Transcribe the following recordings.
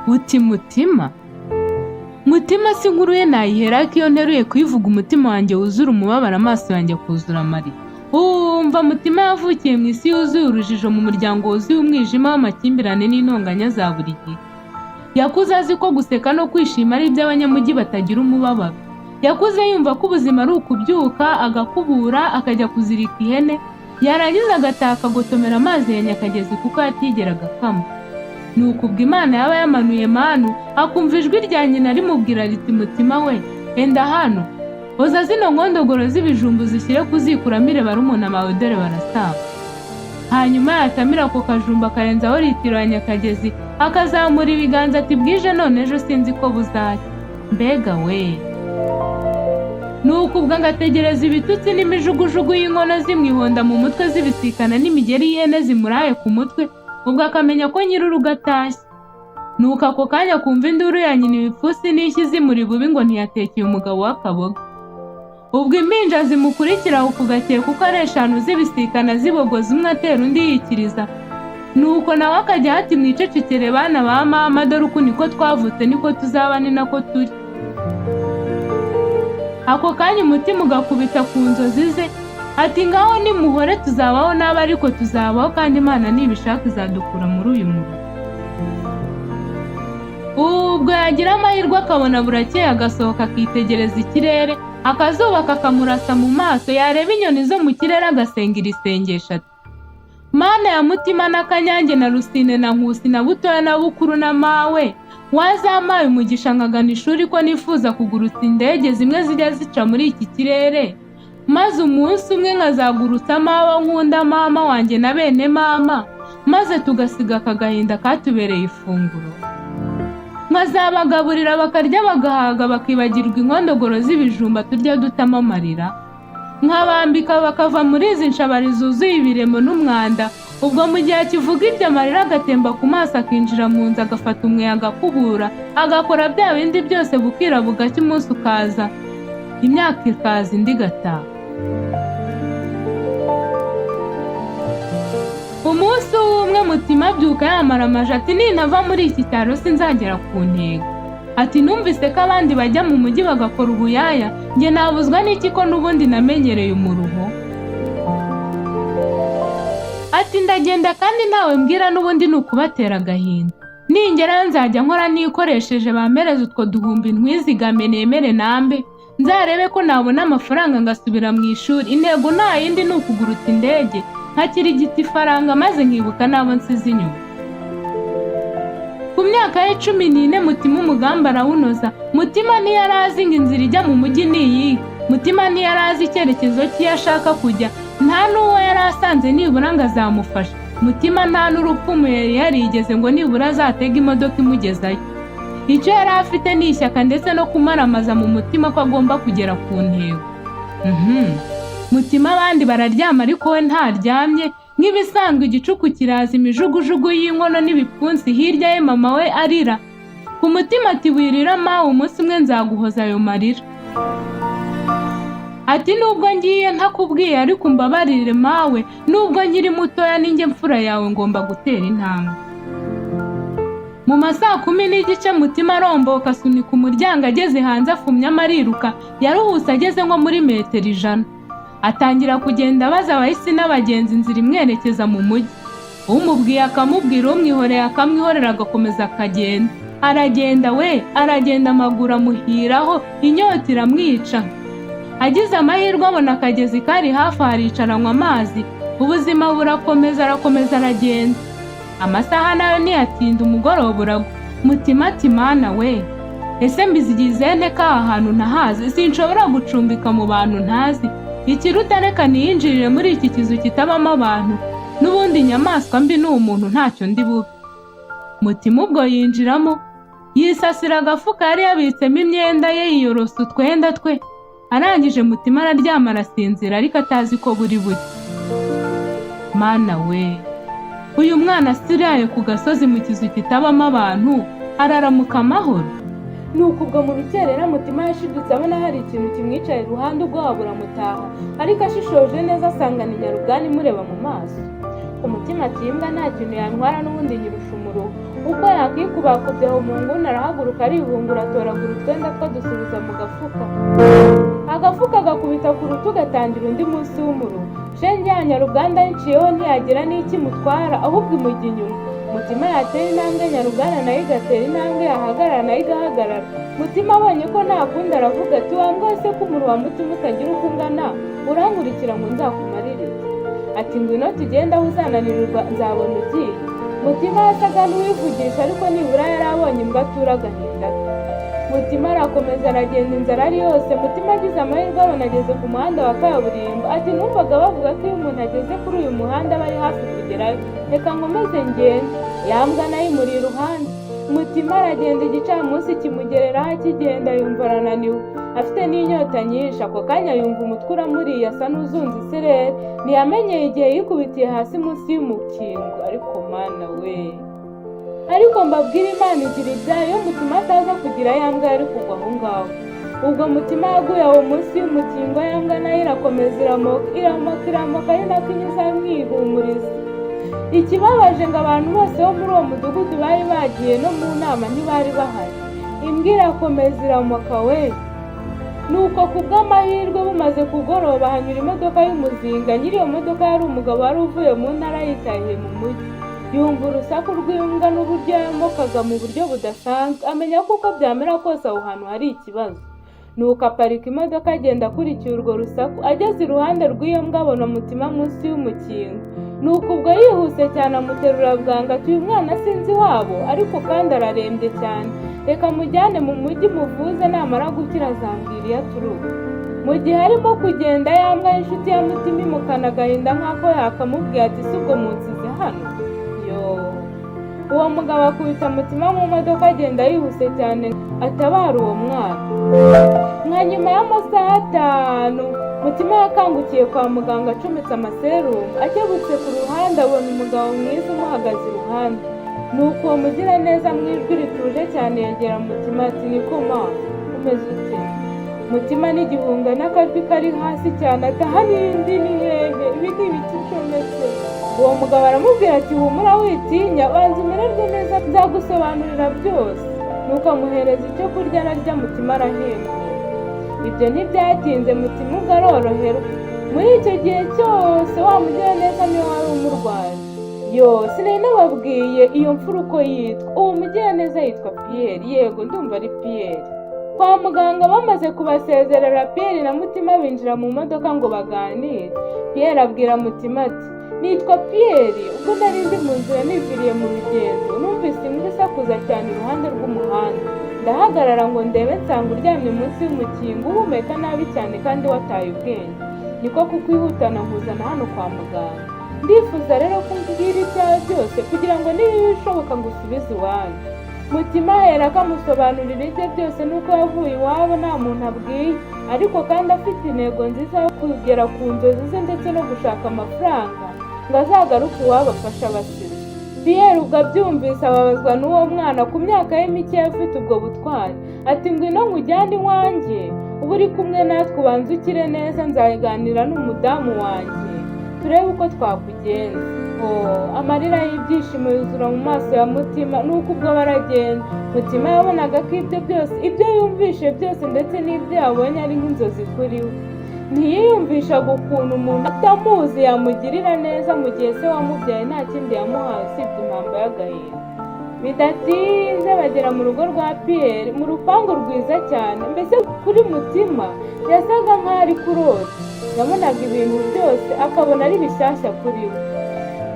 uti mutima si inkuru ye nayihera ko iyo nteruye kuyivuga umutima wanjye wuzura umubabaro, amaso yanjye akuzura amarira. Umva mutima yavukiye mu isi yuzuye urujijo, mu muryango wuzuye umwijima w'amakimbirane n'intonganya za buri gihe. Yakuze azi ko guseka no kwishima ari iby'abanyamujyi batagira umubabaro. Yakuze yumva ko ubuzima ari ukubyuka agakubura akajya kuzirika ihene, yarangiza agataha akagotomera amazi ya Nyakagezi kuko yatigeraga akama. Nuko ubwo Imana yaba yamanuye manu akumva ijwi rya nyina rimubwira riti mutima we enda hano oza zino nkondogoro z'ibijumbu zishyire ku ziko uramire barumuna bawe dore barasaba. Hanyuma yatamira ako kajumba akarenzaho litiro ya Nyakagezi akazamura ibiganza ati bwije none ejo sinzi ko buzajya. Mbega we! Nuko ubwo ngategereza ibitutsi n'imijugujugu y'inkono zimwihonda mu mutwe zibisikana n'imigeri y'ihene zimuraye ku mutwe, ubwo akamenya ko nyir'urugo atashye. Nuko ako kanya kumva induru ya nyina ibipfusi n'ishyi zimuri bubi ngo ntiyatekeye umugabo w'akaboga. Ubwo impinja zimukurikira ku gakeye kuko ari 5 zibisikana zibogoza, umwe atera undi yikiriza. Nuko nawe akajya ati mwicecekere bana ba mama, dore uku niko twavutse niko tuzaba ni nako turi. Ako kanya umutima ugakubita ku nzozi ze ati ngaho nimuhore tuzabaho nabi, ariko tuzabaho kandi Imana nibishaka izadukura muri uyu muruho. Ubwo yagira amahirwe akabona burakeye agasohoka akitegereza ikirere, akazuba kakamurasa mu maso, yareba inyoni zo mu kirere agasengera isengesho ati Mana ya Mutima na Kanyange na Rusine na Nkusi na Butoya na Bukuru na mawe, wazampaye umugisha nkagana ishuri ko nifuza kugurutsa indege zimwe zijya zica muri iki kirere, maze umunsi umwe nkazagurutsa mawe nkunda mama wanjye na bene mama, maze tugasiga akagahinda katubereye ifunguro. Nkazabagaburira bakarya bagahaga bakibagirwa inkondogoro z'ibijumba turya dutama amarira, nkabambika bakava muri izi nshabari zuzuye ibiremo n'umwanda. Ubwo mu gihe kivuga ibyo amarira agatemba ku maso akinjira mu nzu agafata umuyaga akubura, agakora bya bindi byose bukira bugacya, umunsi ukaza imyaka ikaza indi igataha. Umunsi umwe mutima abyuka yamara amaje ati nintava muri iki cyaro sinzagera ku ntego. Ati numvise ko abandi bajya mu mujyi bagakora ubuyaya, njye nabuzwa n'iki ko n'ubundi namenyereye umuruho. Ati ndagenda kandi ntawe mbwira n'ubundi nukubatera agahinda. Ningerayo nzajya nkora nikoresheje bampereza utwo duhumbi ntwizigame nemere nambe, nzarebe ko nabona amafaranga ngasubira mu ishuri. Intego nta yindi ni ukugurutsa indege nkakirigita ifaranga maze nkibuka n'abo nsize inyuma. Ku myaka ye 14 mutima umugambi arawunoza. Mutima ntiyarazi ngo inzira ijya mu mujyi niyi. Mutima ntiyarazi icyerekezo cy'iyo ashaka kujya, nta n'uwo yari asanze nibura ngo azamufasha. Mutima nta n'urupfumu yari yarigeze ngo nibura azatega imodoka imugezayo. Icyo yari afite ni ishyaka ndetse no kumaramaza mu mutima ko agomba kugera ku ntego. Mutima abandi bararyama ariko we ntaryamye. Nk'ibisanzwe igicuku kiraza imijugujugu y'inkono n'ibipfunsi, hirya ye mama we arira. Ku mutima ati wirira mawe, umunsi umwe nzaguhoza ayo marira. Ati nubwo ngiye ntakubwiye ariko umbabarire mawe, nubwo nkiri mutoya ninjye mfura yawe ngomba gutera intambwe. Mu masaa 10 mutima aromboka asunika umuryango, ageze hanze afumye amariruka, yaruhuse ageze nko muri metero 100. Atangira kugenda abaza abahisi n'abagenzi inzira imwerekeza mu mujyi. Umubwiye akamubwira, umwihoreye akamwihorera, agakomeza akagenda. Aragenda we, aragenda amaguru amuhiraho, inyota iramwica. Agize amahirwe abona akagezi kari hafi, aricaranywa amazi. Ubuzima burakomeza, arakomeza aragenda. Amasaha nayo ntiyatinda, umugoroba uragwa. Mutima ati Mana we, ese mbizigize nte ko aha hantu ntahazi, sinshobora gucumbika mu bantu ntazi. Ikiruta reka niyinjirire muri iki kizu kitabamo abantu, n'ubundi inyamaswa mbi n'umuntu ntacyo ndi bube. Mutima ubwo yinjiramo, yisasira agafuka yari yabitsemo imyenda ye, yiyorosa utwenda twe. Arangije mutima araryama arasinzira ariko atazi ko buri buke. Mana we, uyu mwana asiraye ku gasozi mu kizu kitabamo abantu araramuka amahoro. Nuko ubwo mu rukerera mutima yashidutse abona hari ikintu kimwicaye iruhande, ubwo habura mutaha, ariko ashishoje neza asanga ni Nyarugani imureba mu maso. Umutima ati imbwa nta kintu yantwara n'ubundi nyirusha umuruho. Uko yakikubakubyeho mu nguni arahaguruka arihungura atoragura utwenda two dusubiza mu gafuka. Agafuka gakubita ku rutugu atangira undi munsi w'umuruho. Shenge ya Nyaruganda yiciyeho ntiyagira n'ikimutwara ahubwo imujya inyuma. Mutima yatera intambwe Nyaruganda nayo igatera intambwe, yahagarara nayo igahagarara. Mutima abonye ko nta kundi aravuga ati wambwa se ko umuruho wa Mutima utagira uko ungana, urankurikira ngo nzakumarire. Ati ngwino tugende aho uzananirirwa nzabona ugiye. Mutima yasaga n'uwivugisha ariko nibura yari abonye imbwa atura agahinda ke. Mutima arakomeza aragenda inzara ari yose. Mutima agize amahirwe abona ageze ku muhanda wa kaburimbo. Ati numvaga bavuga ko iyo umuntu ageze kuri uyu muhanda aba ari hafi kugerayo, reka nkomeze ngende. Yambwa nayo imuri iruhande. Mutima aragenda igicamunsi kimugereraho, akigenda yumva arananiwe afite n'inyota nyinshi. Ako kanya yumva umutwe uramuriye asa n'uzunze isereri. Ntiyamenyeye igihe yikubitiye hasi munsi y'umukingo. Ariko mana we, ariko mbabwira Imana igira ibyayo, iyo Mutima ataza kugira yambwa yari kugwa aho ngaho. Ubwo Mutima yaguye aho munsi y'umukingo, yambwa nayo irakomeza iramoka ari nako inyuza imwihumuriza. Ikibabaje ngo abantu bose bo muri uwo mudugudu bari bagiye no mu nama ntibari bahari. Imbwa irakomeza iramoka we. Nuko kubw'amahirwe bumaze kugoroba hanyura imodoka y'umuzinga. Nyiri iyo modoka yari umugabo wari uvuye mu ntara yitahiye mu mujyi. Yumva urusaku rw'imbwa n'uburyo yamokaga mu buryo budasanzwe, amenya ko uko byamera kose aho hantu hari ikibazo. Nuko aparika imodoka agenda akurikiye urwo rusaku. Ageze iruhande rw'iyo mbwa abona Mutima munsi y'umukingo. Nuko ubwo yihuse cyane amuterura bwangu ati uyu mwana sinzi wabo, ariko kandi ararembye cyane, reka mujyane mu mujyi muvuze, namara gukira azambwira iyo aturuka. Mu gihe arimo kugenda yambwa inshuti ya Mutima imukana agahinda nk'ako yakamubwiye ati si ubwo munsize hano. Uwo mugabo akubita Mutima mu modoka agenda yihuse cyane atabara uwo mwana. Nka nyuma y'amasaha 5 Mutima yakangukiye kwa muganga acometse amaserumu. Akebutse ku ruhande abona umugabo mwiza umuhagaze iruhande. Nuko uwo mugiraneza mu ijwi rituje cyane yegera Mutima ati niko ma umeze ute? Mutima n'igihunga n'akajwi kari hasi cyane ati aha n'indi ni hehe, ibi ni ibiki ucometse? Uwo mugabo aramubwira ati humura witinya, banza umererwe neza nzagusobanurira byose. Nuko amuhereza icyo kurya ararya. Mutima arahembura. Ibyo ntibyatinze Mutima ubwo aroroherwa. Muri icyo gihe cyose wa mugiraneza niwe wari umurwaje. Sinari nababwiye iyo mfura uko yitwa. Uwo mugiraneza yitwa Pierre. Yego ndumva ari Pierre. Kwa muganga bamaze kubasezerera, Pierre na Mutima binjira mu modoka ngo baganire. Pierre abwira Mutima ati nitwa Pierre, ubwo nari ndi mu nzira niviriye mu rugendo numvise imbwa isakuza cyane iruhande rw'umuhanda. Ndahagarara ngo ndebe nsanga uryamye munsi y'umukingo uhumeka nabi cyane kandi wataye ubwenge. Niko kukwihutana nkuzana hano kwa muganga. Ndifuza rero ko umbwira ibyawe byose kugira ngo niba bishoboka ngo usubize iwanyu. Mutima aherako amusobanurira ibye byose nuko yavuye iwabo nta muntu abwiye, ariko kandi afite intego nziza yo kugera ku nzozi ze ndetse no gushaka amafaranga ngo azagaruke iwabo afashe abasizi. Pierre ubwo abyumvise ababazwa n'uwo mwana ku myaka ye mike afite ubwo butwari. Ati ngwino nkujyane iwanjye, uba uri kumwe natwe ubanza ukire neza, nzaganira n'umudamu wanjye turebe uko twakugenza. Amarira y'ibyishimo yuzura mu maso ya Mutima. Nuko ubwo baragenda. Mutima yabonaga ko ibyo yumvishe byose ndetse n'ibyo yabonye ari nk'inzozi kuri we. Ntiyiyumvishaga ukuntu umuntu atamuzi yamugirira neza mu gihe se wamubyaye nta kindi yamuhaye usibye impamba y'agahinda. Bidatinze bagera mu rugo rwa Pierre, mu rupangu rwiza cyane. Mbese kuri Mutima yasaga nk'aho ari kurota. Yabonaga ibintu byose akabona ari bishyashya kuri we.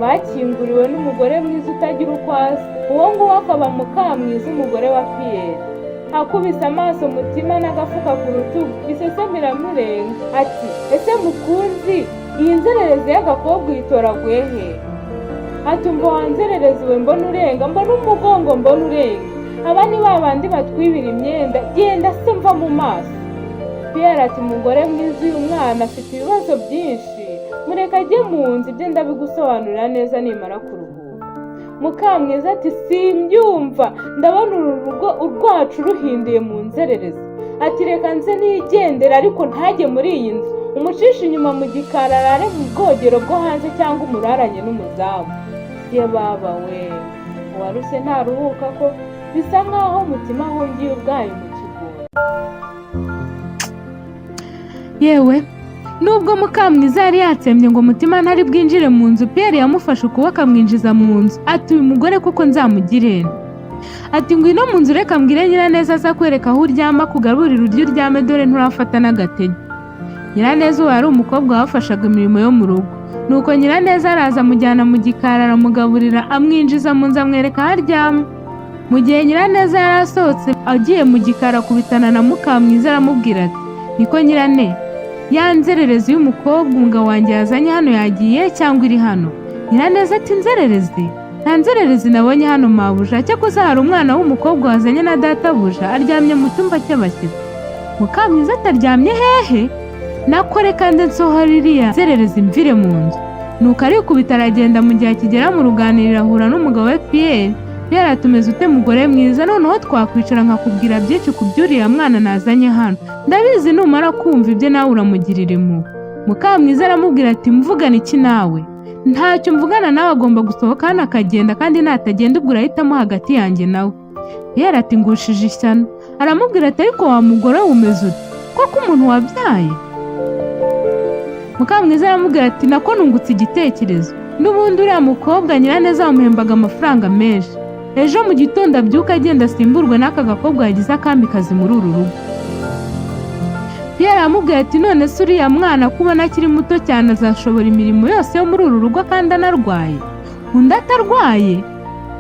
Bakinguriwe n'umugore mwiza utagira uko asa. Uwo nguwo akaba Mukamwiza umugore wa Pierre. Akubise amaso Mutima n'agafuka ku rutugu, iseseme iramurenga. Ati ese mukunzi, iyi nzererezi y'agakobwa uyitoraguye he? Ati umva wanzererezi we, mbona urenga, mbona umugongo, mbona urenga. Aba ni ba bandi batwibira imyenda, genda se mva mu maso. Pierre ati umugore mwiza uyu mwana afite ibibazo byinshi, mureka ajye mu nzu, ibyo ndabigusobanurira neza nimara kuruhuka. Mukamwiza ati simbyumva, ndabona uru rugo urwacu ruhinduye mu nzererezi. Ati reka nze nigendera ariko ntajye muri iyi nzu. umucisha inyuma mu gikari arare mu bwogero bwo hanze cyangwa umuraranye n'umuzamu. Ye baba we, uwaruse ntaruhuka ko bisa nkaho Mutima ahungiye ubwayo mu kigunda. Yewe nubwo Mukamwiza yari yatsembye ngo Mutima ntari bwinjire mu nzu, Pierre yamufashe ukuboko amwinjiza mu nzu. Ati uyu mugore koko nzamugirene. Ati ngwino mu nzu reka mbwire Nyiraneza aza kwereka aho uryama kugaburira uryo uryame dore nturafata n'agatege. Nyiraneza uwo yari umukobwa wafashaga imirimo yo mu rugo. Nuko Nyiraneza araza amujyana mu gikari aramugaburira amwinjiza mu nzu amwereka aho aryama. Mu gihe Nyiraneza yari asohotse agiye mu gikari akubitana na Mukamwiza aramubwira ati niko Nyirane, ya nzererezi y'umukobwa umugabo wanjye yazanye hano yagiye cyangwa iri hano? Nyiraneza ati nzererezi? Nta nzererezi nabonye hano mabuja, cyakoze hari umwana w'umukobwa wazanye na databuja aryamye mu cyumba cy'abashyitsi. Mukamwiza ataryamye hehe? Nakore kandi nsohora iriya nzererezi mvire mu nzu. Nuko arikubita aragenda, mu gihe akigera mu ruganiriro ahura n'umugabo we Pierre. Pierre atumeze ute mugore mwiza, noneho twakwicara nkakubwira byinshi ku by'uriya mwana nazanye hano. Ndabizi numara kumva ibyo nawe uramugirira impuhwe. Mukamwiza aramubwira ati mvugana iki nawe? Ntacyo mvugana nawe, agomba gusohoka hano akagenda, kandi natagenda ubwo urahitamo hagati yanjye nawe. Pierre ati ngushije ishyano. Aramubwira ati ariko wa mugore umeze ute? Koko umuntu wabyaye? Mukamwiza aramubwira ati nako nungutse igitekerezo. N'ubundi uriya mukobwa Nyiraneza bamuhembaga amafaranga menshi. Ejo mu gitondo abyuka agenda asimburwe n'aka gakobwa yagize akambi kazi muri uru rugo. Pierre aramubwira ati none se uriya mwana kubona akiri muto cyane azashobora imirimo yose yo muri uru rugo kandi anarwaye? Undi atarwaye?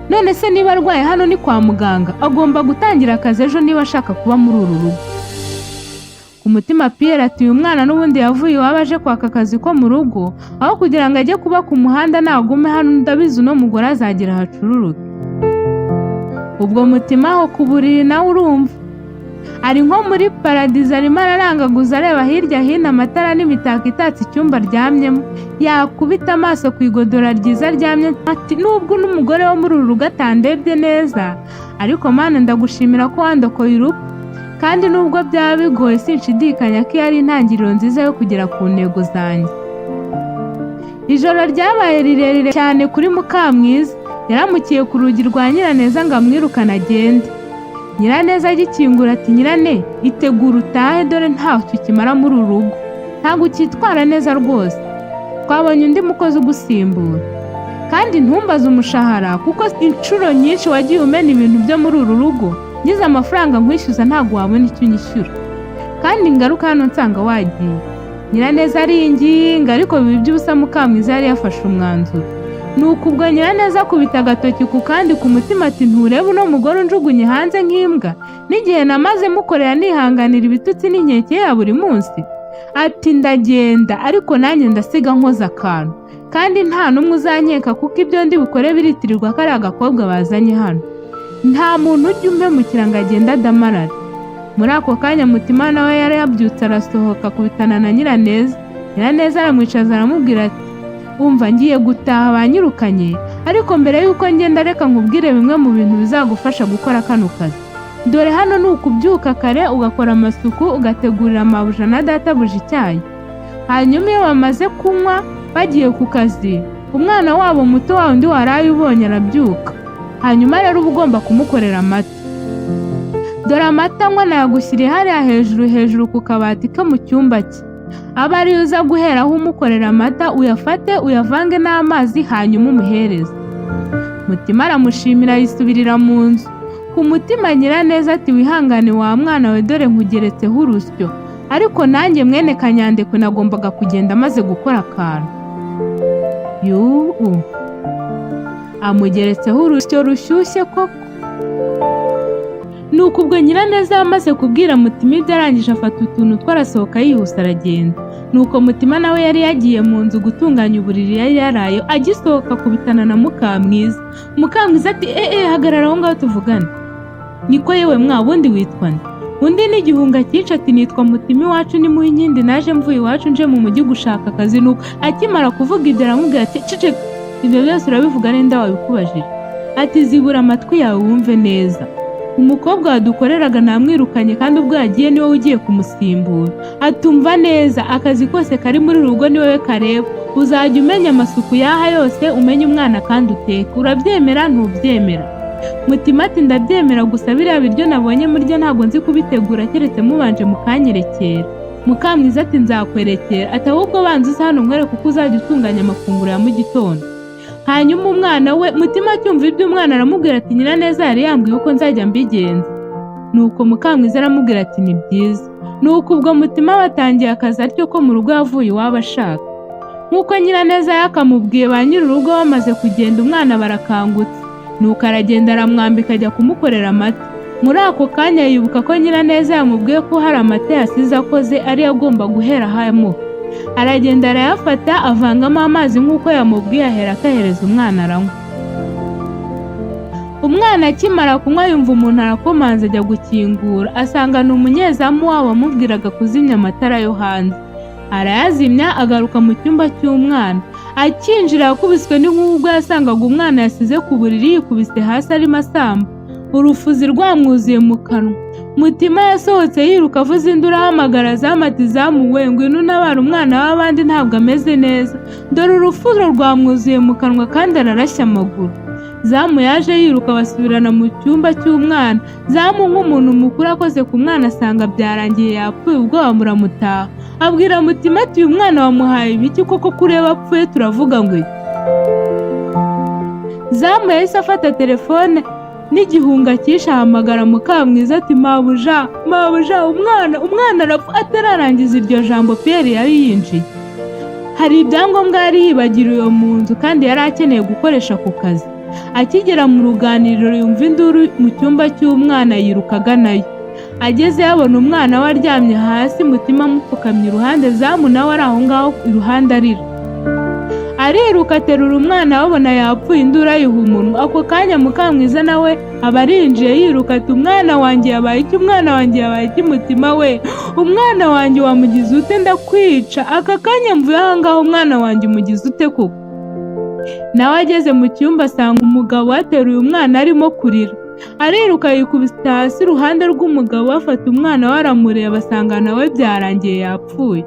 None se niba arwaye hano ni kwa muganga, agomba gutangira akazi ejo niba ashaka kuba muri uru rugo. Ku mutima Pierre ati uyu mwana n'ubundi yavuye iwabo aje kwaka akazi ko mu rugo, aho kugira ngo ajye kuba ku muhanda nagume hano, ndabizi uno mugore azagira hacururuka. Ubwo Mutima aho ku buriri nawe urumva ari nko muri paradizo, arimo ararangaguza areba hirya hino amatara n'imitako itatse icyumba aryamyemo. Yakubita amaso ku igodora ryiza aryamye ati nubwo n'umugore wo muri uru rugo atandebye neza, ariko mana ndagushimira ko wandokoye urupfu, kandi nubwo byaba bigoye sinshidikanya ko ari intangiriro nziza yo kugera ku ntego zanjye. Ijoro ryabaye rirerire cyane kuri Mukamwiza. Yaramukiye ku rugi rwa Nyiraneza ngo amwirukane agende. Nyiraneza agikingura ati Nyirane itegura utahe dore ntacyo ukimara muri uru rugo, ntabwo ukitwara neza rwose. Twabonye undi mukozi ugusimbura, kandi ntumbaze umushahara kuko inshuro nyinshi wagiye umena ibintu byo muri uru rugo. Ngize amafaranga nkwishyuza ntabwo wabona icyo unyishyura, kandi ingaruka hano nsanga wagiye. Nyiraneza aringinga ariko bibi by'ubusa Mukamwiza yari yafashe umwanzuro. Nuko ubwo Nyiraneza akubita agatoki ku kandi ku mutima ati nturebe uno mugore unjugunye hanze nk'imbwa, n'igihe namaze mukorera nihanganira ibitutsi n'inkeke ya buri munsi. Ati ndagenda ariko nanjye ndasiga nkoza akantu, kandi nta n'umwe uzankeka kuko ibyo ndi bukore biritirirwa ko ari agakobwa bazanye hano. Nta muntu ujya umpemukira ngo agende adamarara. Muri ako kanya Mutima nawe yari yabyutse arasohoka kubitana na Nyiraneza. Nyiraneza aramwicaza aramubwira ati umva ngiye gutaha banyirukanye, ariko mbere y'uko ngenda reka nkubwire bimwe mu bintu bizagufasha gukora kano kazi. Dore hano ni ukubyuka kare ugakora amasuku ugategurira mabuja na databuja icyayi. Hanyuma iyo bamaze kunywa bagiye ku kazi, umwana wabo muto wa undi waraye ubonye arabyuka. Hanyuma rero uba ugomba kumukorera amata. Dore amata anywa nayagushyiriye hariya hejuru ku kabati ko mu cyumba cye. Aba ariyo uza guheraho umukorera amata, uyafate uyavange n'amazi hanyuma umuhereze. Mutima aramushimira yisubirira mu nzu. Ku mutima Nyiraneza ati wihangane wa mwana we dore nkugeretseho urusyo, ariko nanjye mwene Kanyandekwe nagombaga kugenda amaze gukora akantu. Amugeretseho urusyo rushyushye koko. Nuko ubwo Nyiraneza yamaze kubwira Mutima ibyo arangije afata utuntu twarasohoka yihuse aragenda. Nuko Mutima nawe yari yagiye mu nzu gutunganya uburiri yari yarayo, agisohoka kubitana na Mukamwiza. Mukamwiza ati hagarara aho ngaho tuvugane. Niko yewe mwa bundi witwa nde? Undi ni igihunga cyica ati nitwa Mutima iwacu ni mu Nkindi, naje mvuye iwacu nje mu mujyi gushaka akazi. Nuko akimara kuvuga ibyo aramubwira ati ceceka, ibyo byose urabivuga nenda wabikubajije. Ati zibura amatwi yawe wumve neza. umukobwa wadukoreraga namwirukanye kandi ubwo yagiye niwe ugiye kumusimbura. Atumva neza, akazi kose kari muri rugo ni wowe kareba, uzajya umenya amasuku yaha yose, umenye umwana kandi uteke. Urabyemera ntubyemera? Mutima ati ndabyemera, gusa biriya biryo nabonye murya ntabwo nzi kubitegura keretse mubanje mukanyerekera. Mukamwiza ati nzakwerekera. Ati ahubwo banza uze hano nkwereke uko uzajya utunganya amafunguro ya mu gitondo. Hanyuma umwana we Mutima acyumva iby'umwana aramubwira ati Nyiraneza yari yambwiye uko nzajya mbigenza. Nuko Mukamwiza aramubwira ati ni byiza. Nuko ubwo Mutima batangiye akazi atyo ko mu rugo yavuye iwabo ashaka. Nk'uko Nyiraneza yakamubwiye, ba nyir'urugo bamaze kugenda umwana barakangutse. Nuko aragenda aramwambika ajya kumukorera amata. Muri ako kanya yibuka ko Nyiraneza yamubwiye ko hari amata yasize akoze ari agomba guhera hamuha. Aragenda arayafata avangamo amazi nk'uko yamubwiye, ahera akahereza umwana aranywa. Umwana akimara kunywa yumva umuntu arakomanze ajya gukingura, asanga ni umunyezamu wabo wamubwiraga kuzimya amatara yo hanze. Arayazimya agaruka mu cyumba cy'umwana. Akinjira yakubiswe n'inkuba ubwo yasangaga umwana yasize ku buriri yikubise hasi arimo asamba, urufuzi rwamwuzuye mu kanwa. Mutima yasohotse yiruka avuza induru ahamagara Zamu ati Zamu we ngwino untabare, umwana w'abandi ntabwo ameze neza, dore urufuro rwamwuzuye mu kanwa kandi ararashya amaguru. Zamu yaje yiruka basubirana mu cyumba cy'umwana. Zamu nk'umuntu mukuru akoze ku mwana asanga byarangiye yapfuye, ubwoba buramutaha. Abwira Mutima ati uyu mwana wamuhaye ibiki koko kureba apfuye turavuga ngo iki? Zamu yahise afata telefone n'igihunga cyishe ahamagara Mukamwiza ati mabuja umwana arapfa. Atararangiza iryo jambo Pierre yari yinjiye. Hari ibyangombwa yari yibagiriwe mu nzu kandi yari akeneye gukoresha ku kazi. Akigera mu ruganiriro yumva induru mu cyumba cy'umwana, yiruka aganayo. Ageze yabona umwana we aryamye hasi, Mutima amupfukamye iruhande, Zamu nawe ari aho ngaho iruhande arira. Ariruka aterura umwana abona yapfuye, induru ayiha umunwa. Ako kanya Mukamwiza nawe aba arinjiye yiruka ati umwana wanjye yabaye iki, umwana wanjye yabaye iki? Mutima we umwana wanjye wamugize ute? Ndakwica. Aka kanya mvuye aha ngaho, umwana wanjye umugize ute koko? Nawe ageze mu cyumba asanga umugabo ateruye umwana arimo kurira. Ariruka yikubita hasi iruhande rw'umugabo, afata umwana we aramureba asanga nawe byarangiye yapfuye.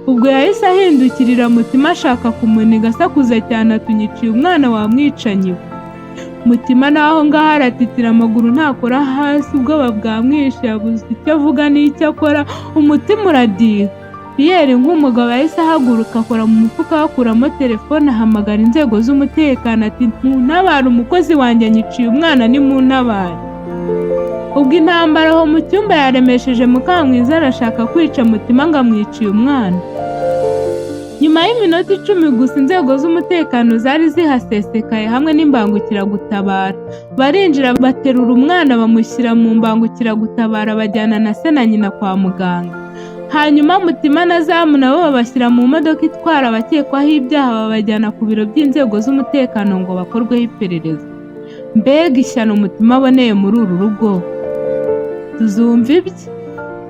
Ubwo yahise ahindukirira Mutima ashaka kumuniga asakuza cyane ati unyiciye umwana wamwicanye. Mutima naho ngaho aratitira, amaguru ntakora hasi, ubwoba bwamwishe yabuze icyo avuga n'icyo akora, umutima uradiha. Pierre nk'umugabo yahise ahaguruka akora mu mufuka akuramo telefone ahamagara inzego z'umutekano ati ntuntabare, umukozi wanjye anyiciye umwana nimuntabare. Ubwo intambara aho mu cyumba yaremesheje Mukamwiza arashaka kwica Mutima ngo amwiciye umwana. Nyuma y'iminota 10 gusa inzego z'umutekano zari zihasesekaye hamwe n'imbangukiragutabara. Barinjira baterura umwana bamushyira mu mbangukiragutabara bajyana na se na nyina kwa muganga. Hanyuma Mutima na Zamu nabo babashyira mu modoka itwara abakekwaho ibyaha babajyana ku biro by'inzego z'umutekano ngo bakorweho iperereza. Mbega ishyano Mutima aboneye muri uru rugo! Tuzumva ibye.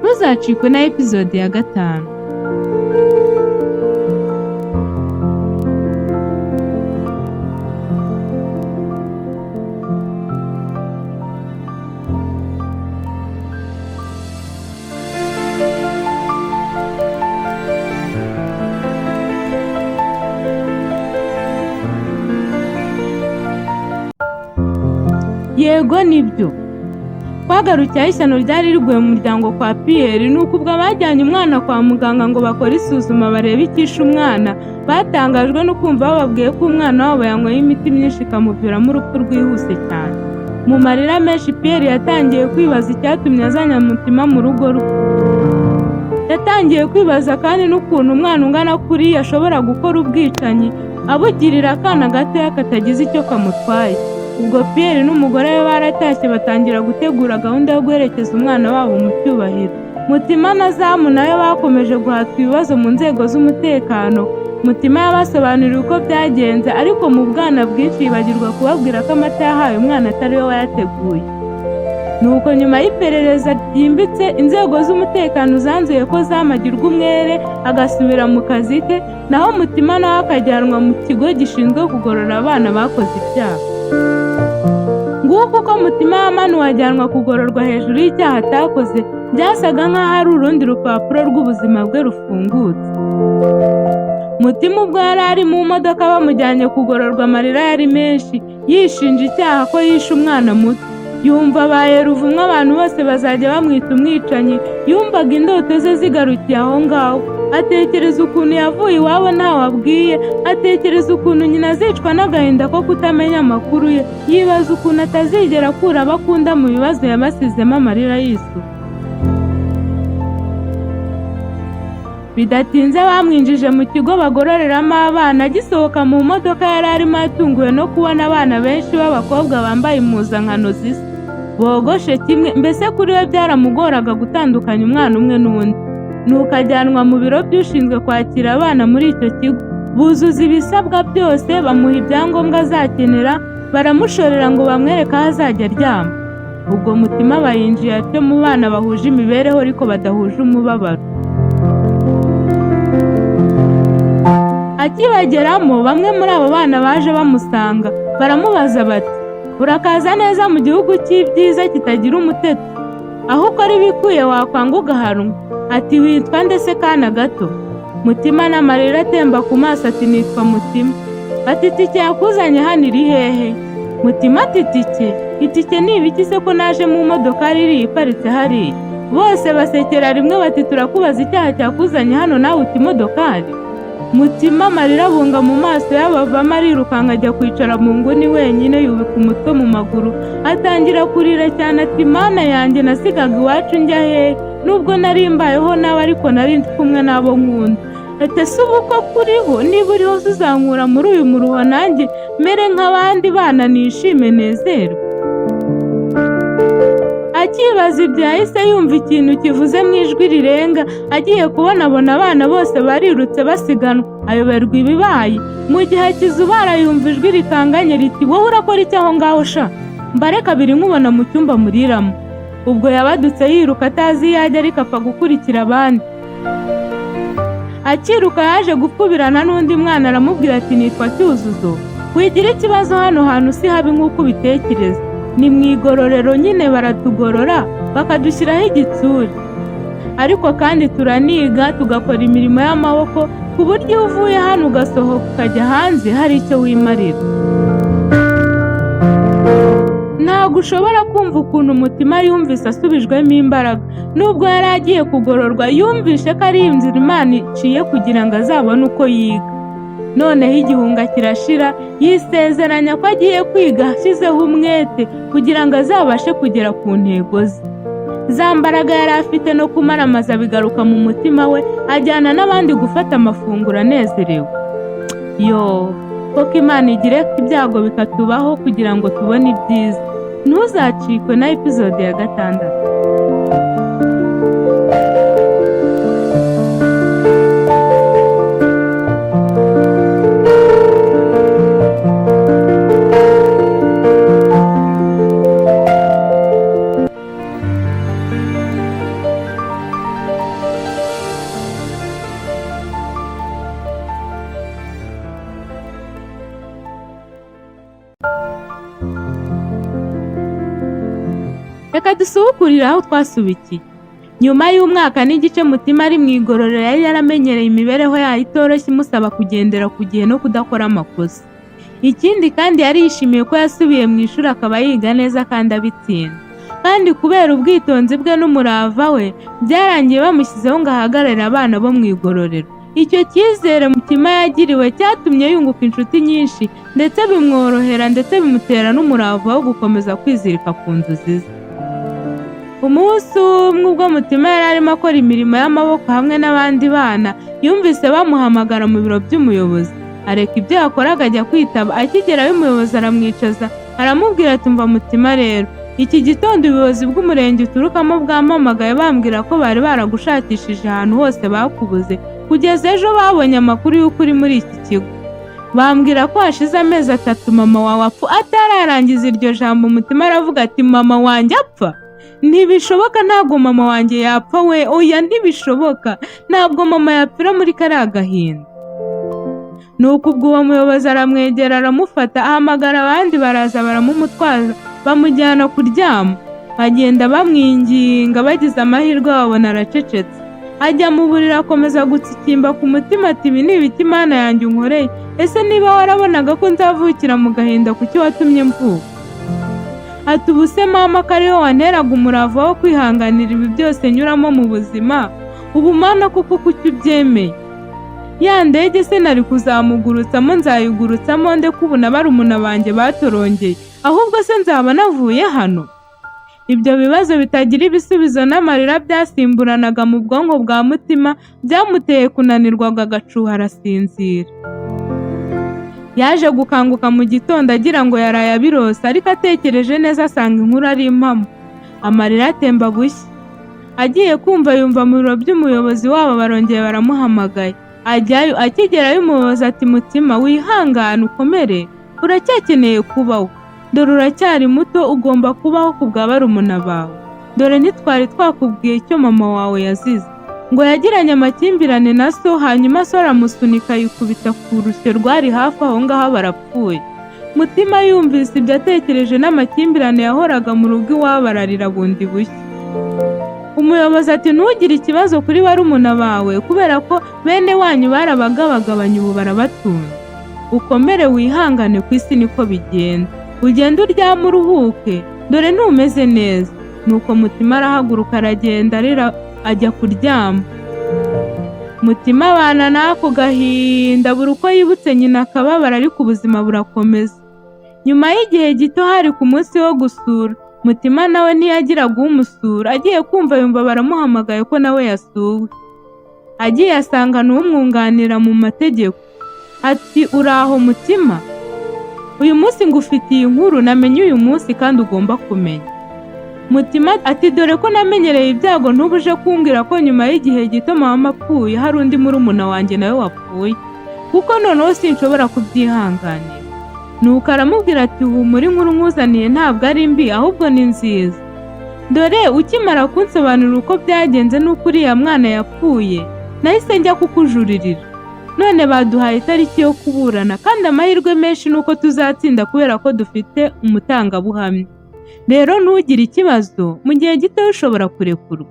Ntuzacikwe na episode ya 5. Yego nibyo. Twagarukiye ishyano ryari riguye mu muryango kwa Pierre, nuko ubwo bajyanye umwana kwa muganga ngo bakore isuzuma barebe icyishe umwana. Batangajwe no kumva bababwiye ko umwana wabo yanyweye imiti myinshi ikamuviramo urupfu rwihuse cyane. Mu marira menshi Pierre yatangiye kwibaza icyatumye azanya Mutima mu rugo rwe. Yatangiye kwibaza kandi n'ukuntu umwana ungana kuriya ashobora gukora ubwicanyi abugirira akana gatoya katagize icyo kamutwaye. Ubwo Pierre n'umugore we baratashye batangira gutegura gahunda yo guherekeza umwana wabo mu cyubahiro. Mutima na Zamu nawe bakomeje guhatwa ibibazo mu nzego z'umutekano. Mutima yabasobanuriye uko byagenze, ariko mu bwana bwinshi yibagirwa kubabwira ko amata yahaye umwana atari we wayateguye. Nuko nyuma y'iperereza ryimbitse, inzego z'umutekano zanzuye ko Zamu agirwa umwere agasubira mu kazi ke, naho Mutima nawe akajyanwa mu kigo gishinzwe kugorora abana bakoze ibyaha. nguko uko Mutima yamanuwe ajyanwa kugororwa hejuru y'icyaha atakoze, byasaga nk'aho ari urundi rupapuro rw'ubuzima bwe rufungutse. Mutima ubwo yari ari mu modoka bamujyanye kugororwa, amarira yari menshi, yishinja icyaha ko yishe umwana muto. Yumva abaye ruvumwa, abantu bose bazajya bamwita umwicanyi. Yumvaga indoto ze zigarukiye aho ngaho. Atekereza ukuntu yavuye iwabo ntawe abwiye, atekereza ukuntu nyina azicwa n'agahinda ko kutamenya amakuru ye, yibaza ukuntu atazigera akura abo akunda mu bibazo yabasizemo amarira y'isuku. Bidatinze bamwinjije mu kigo bagororeramo abana. Agisohoka mu modoka yari arimo atunguwe no kubona abana benshi b'abakobwa bambaye impuzankano zisa, bogoshe kimwe, mbese kuri we byaramugoraga gutandukanya umwana umwe n'undi. Nuko ajyanwa mu biro by'ushinzwe kwakira abana muri icyo kigo. Buzuza ibisabwa byose, bamuha ibyangombwa azakenera, baramushorera ngo bamwereke aho azajya aryama. Ubwo Mutima bayinjiye atyo mu bana bahuje imibereho ariko badahuje umubabaro. Akibageramo, bamwe muri abo bana baje bamusanga, baramubaza bati, urakaza neza mu gihugu cy'ibyiza kitagira umuteto, aho ukora ibikwiye wakwanga ugahanwa. Ati, witwa nde se kana gato? Mutima n'amarira atemba ku maso ati, nitwa Mutima. Ati, itike yakuzanye hano iri hehe? Mutima ati, itike ni ibiki se ko naje mu modoka iri iparitse hariya? Bose basekera rimwe bati, turakubaza icyaha cyakuzanye hano nawe uti imodokari? Mutima amarira abunga mu maso y'abavamo, arirukanka ajya kwicara mu nguni wenyine, yubika umutwe mu maguru, atangira kurira cyane ati, mana yanjye, nasigaga iwacu njya hehe? Nubwo nari mbayeho nawe ariko nari ndi kumwe n'abo nkunda. Ati, se ubu ko kuriho? Niba uriho uzankura muri uyu muruho nanjye mere nk'abandi bana nishime nezerwe. Akibaza ibyo yahise yumva ikintu kivuze mu ijwi rirenga. Agiye kubona abona abana bose barirutse basiganwa, ayoberwa ibibaye. Mu gihe akizubara yumva ijwi rikanganye riti, wowe urakora iki aho ngaho sha? Mbare kabiri nkubona mu cyumba muriramo. Ubwo yabadutse yiruka atazi iyo ajya, ariko apfa gukurikira abandi. Akiruka yaje gupfubirana n'undi mwana, aramubwira ati, nitwa Cyuzuzo, wigira ikibazo hano hantu si habi nk'uko ubitekereza. Ni mu igororero nyine, baratugorora bakadushyiraho igitsure, ariko kandi turaniga tugakora imirimo y'amaboko, ku buryo iyo uvuye hano ugasohoka ukajya hanze hari icyo wimarira. Ntabwo ushobora kumva ukuntu Mutima yumvise asubijwemo imbaraga. Nubwo yari agiye kugororwa, yumvishe ko ari inzira Imana iciye kugira ngo azabone uko yiga. Noneho igihunga kirashira, yisezeranya ko agiye kwiga ashyizeho umwete kugira ngo azabashe kugera ku ntego ze. Za mbaraga yari afite no kumaramaza bigaruka mu mutima we, ajyana n'abandi gufata amafunguro anezerewe. Koko Imana igire ibyago bikatubaho kugira ngo tubone ibyiza. Ntuzacikwe na episode ya 6. Reka dusubukurire aho twasubikiye. Nyuma y'umwaka n'igice Mutima ari mu igororero, yari yaramenyereye imibereho yayo itoroshye imusaba kugendera ku gihe no kudakora amakosa. Ikindi kandi yari yishimiye ko yasubiye mu ishuri akaba yiga neza kandi abitsinda. Kandi kubera ubwitonzi bwe n'umurava we, byarangiye bamushyizeho ngo ahagararire abana bo mu igororero. Icyo cyizere Mutima yagiriwe cyatumye yunguka inshuti nyinshi, ndetse bimworohera ndetse bimutera n'umurava wo gukomeza kwizirika ku nzozi ze. Umunsi umwe ubwo Mutima yari arimo akora imirimo y'amaboko hamwe n'abandi bana, yumvise bamuhamagara mu biro by'umuyobozi. Areka ibyo yakoraga ajya kwitaba. Akigerayo umuyobozi aramwicaza, aramubwira ati, umva Mutima rero, iki gitondo ubuyobozi bw'umurenge uturukamo bwampamagaye bambwira ko bari baragushakishije ahantu hose bakubuze, kugeza ejo babonye amakuru y'uko uri muri iki kigo. Bambwira ko hashize amezi 3 mama wawe apfa. Atararangiza iryo jambo Mutima aravuga ati, mama wanjye apfa? Ntibishoboka, ntabwo mama wanjye yapfa we, oya ntibishoboka, ntabwo mama yapfira muri kariya gahinda. Nuko ubwo uwo muyobozi aramwegera aramufata, ahamagara abandi baraza baramumutwaza, bamujyana kuryama. Bagenda bamwinginga, bagize amahirwe babona aracecetse. Ajya mu buriri akomeza gutsikimba ku mutima ati ibi ni ibiki Mana yanjye unkoreye? Ese niba warabonaga ko nzavukira mu gahinda kuki watumye mvuka? Ati ubu se mama ko ariho wanteraga umurava wo kwihanganira ibi byose nyuramo mu buzima, ubu Mana kuko kuki ubyemeye? Ya ndege se nari kuzamugurutsamo nzayigurutsamo nde ko ubu na barumuna banjye batorongeye, ahubwo se nzaba navuye hano? Ibyo bibazo bitagira ibisubizo n'amarira byasimburanaga mu bwonko bwa Mutima byamuteye kunanirwa agacuha arasinzira. Yaje gukanguka mu gitondo agira ngo yaraye abirose, ariko atekereje neza asanga inkuru ari impamo. Amarira atemba bushya. Agiye kumva yumva mu biro by'umuyobozi wabo barongeye baramuhamagaye. Ajyayo, akigerayo umuyobozi ati Mutima wihangane ukomere, uracyakeneye kubaho. Dore uracyari muto, ugomba kubaho ku bwa barumuna bawe. Dore ntitwari twakubwiye icyo mama wawe yazize, ngo yagiranye amakimbirane na so, hanyuma so aramusunika yikubita ku rusyo rwari hafi aho ngaho barapfuye. Mutima yumvise ibyo atekereje n'amakimbirane yahoraga mu rugo iwabo ararira bundi bushya. Umuyobozi ati ntugire ikibazo kuri barumuna bawe kubera ko bene wanyu barabagabagabanya ubu barabatunze. Ukomere wihangane, ku isi niko bigenda. Ugenda uryama uruhuke, dore ntumeze neza. Nuko Mutima arahaguruka aragenda arira ajya kuryama. Mutima abana n'ako gahinda buri uko yibutse nyina akababara, ariko ubuzima burakomeza. Nyuma y'igihe gito hari ku munsi wo gusura, Mutima nawe ntiyagiraga umusura. Agiye kumva yumva baramuhamagaye ko nawe yasuwe. Agiye asanga n'umwunganira mu mategeko. Ati uraho Mutima? Uyu munsi ngufitiye inkuru namenye uyu munsi kandi ugomba kumenya. Mutima ati dore ko namenyereye ibyago ntubuje kumbwira ko nyuma y'igihe gito mama apfuye hari undi murumuna wanjye nawe wapfuye, kuko noneho sinshobora kubyihanganira. Nuko aramubwira ati humura, inkuru nkuzaniye ntabwo ari mbi ahubwo ni nziza. Dore ukimara kunsobanurira uko byagenze n'uko uriya mwana yapfuye, nahise njya kukujuririra. None baduhaye itariki yo kuburana kandi amahirwe menshi nuko tuzatsinda kubera ko dufite umutangabuhamya. Rero ntugire ikibazo, mu gihe gito ushobora kurekurwa.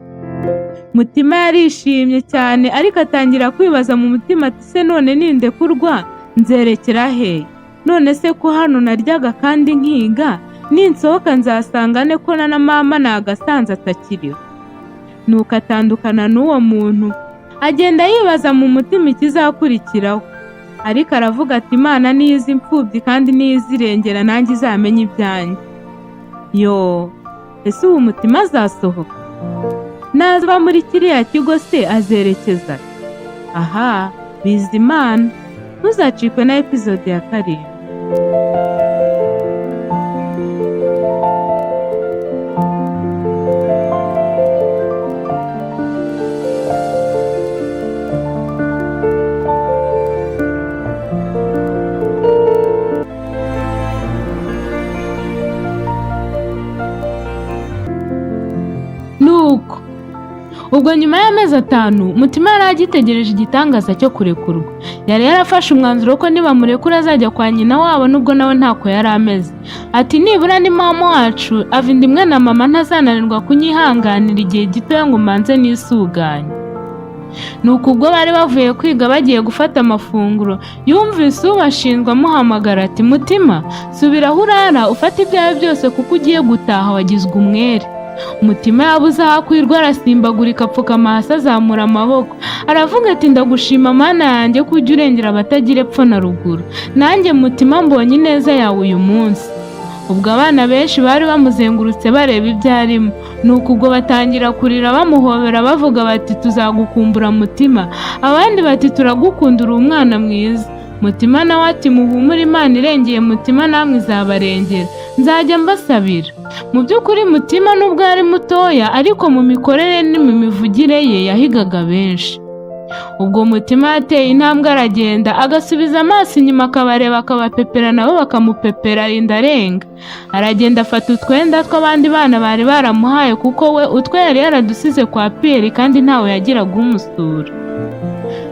Mutima yarishimye cyane, ariko atangira kwibaza mu mutima ati se none nindekurwa nzerekera he? None se ko hano naryaga kandi nkiga, ninsohoka nzasangane ko na mama nagasanze atakiriho. Nuko atandukana n'uwo muntu. Agenda yibaza mu mutima ikizakurikiraho, ariko aravuga ati Imana niyo izi imfubyi kandi niyo izirengera, nanjye izamenye ibyanjye. Ese ubu Mutima azasohoka? Nazva muri kiriya kigo se azerekeza? Aha, Bizimana. Ntuzacikwe na episode ya 7. Nuko ubwo nyuma y'amezi 5 Mutima yari agitegereje igitangaza cyo kurekurwa. Yari yarafashe umwanzuro ko nibamurekura azajya kwa nyina wabo, nubwo nawe ntako yari ameze. Ati nibura ni mama wacu ava inda imwe na mama, ntazananirwa kunyihanganira igihe gitoya ngo mbanze nisuganye. Nuko ubwo bari bavuye kwiga bagiye gufata amafunguro, yumvise ubashinzwe amuhamagara ati Mutima subira aho urara ufate ibyawe byose kuko ugiye gutaha wagizwe umwere. Mutima yabuze aho akwirwa, arasimbagurika apfukama hasi azamura amaboko aravuga ati ndagushima Mana yanjye ko ujya urengera abatagira epfo na ruguru. Nanjye Mutima mbonye ineza yawe uyu munsi. Ubwo abana benshi bari bamuzengurutse bareba ibyo arimo. Nuko ubwo batangira kurira bamuhobera bavuga bati tuzagukumbura Mutima, abandi bati turagukunda uri umwana mwiza. Mutima nawe ati muhumure, Imana irengeye Mutima namwe izabarengera, nzajya mbasabira. Mu by'ukuri Mutima nubwo ari mutoya, ariko mu mikorere no mu mivugire ye yahigaga benshi. Ubwo Mutima yateye intambwe aragenda, agasubiza amaso inyuma akabareba akabapepera, nabo bakamupepera arinda arenga. Aragenda afata utwenda tw'abandi bana bari baramuhaye, kuko we utwe yari yaradusize kwa Pierre kandi ntawe yagiraga umusura.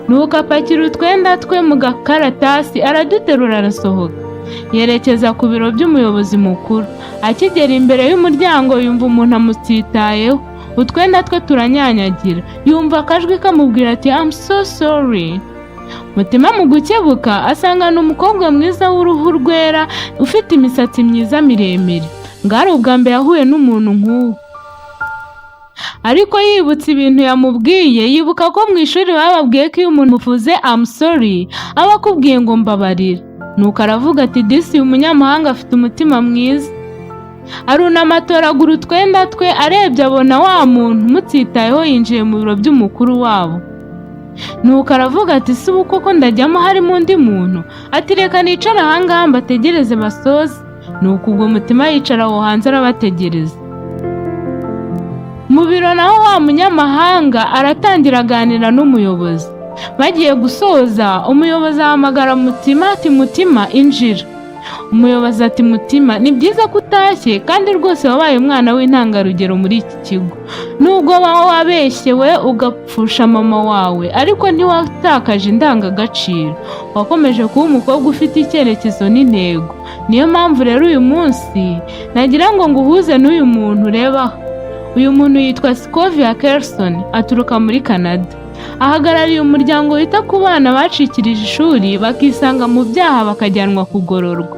Nuko apakira utwenda twe mu gakaratasi araduterura arasohoka. yerekeza ku biro by'umuyobozi mukuru. Akigera imbere y'umuryango yumva umuntu amutsitayeho, utwenda twe turanyanyagira. Yumva akajwi kamubwira ati I'm so sorry. Mutima mu gukebuka asanga ni umukobwa mwiza w'uruhu rwera ufite imisatsi myiza miremire. Ngari ubwa mbere yahuye n'umuntu nk'uwo. Ariko yibutse ibintu yamubwiye, yibuka ko mu ishuri bababwiye ko iyo umuntu uvuze I'm sorry aba akubwiye ngo mbabarira. Nuko aravuga ati disi uyu munyamahanga afite umutima mwiza. Arunama atoragura utwenda twe, arebye abona wa muntu umutsitayeho yinjiye mu biro by'umukuru wabo. Nuko aravuga ati si ubu koko ndajyamo harimo undi muntu? Ati reka nicara ahangaha mbategereze basoze. Nuko ubwo Mutima yicara aho hanze arabategereza. Mu biro naho wa munyamahanga aratangira aganira n'umuyobozi. Bagiye gusoza, umuyobozi ahamagara Mutima ati Mutima injira. Umuyobozi ati Mutima ni byiza ko utashye kandi rwose wabaye umwana w'intangarugero muri iki kigo. Nubwo waba wabeshyewe ugapfusha mama wawe ariko ntiwatakaje indangagaciro. Wakomeje kuba umukobwa ufite icyerekezo n'intego. Niyo mpamvu rero uyu munsi nagira ngo nguhuze n'uyu muntu ureba. Uyu muntu yitwa Scovia Carson, aturuka muri Canada. Ahagarariye umuryango wita ku bana bacikirije ishuri bakisanga mu byaha bakajyanwa kugororwa,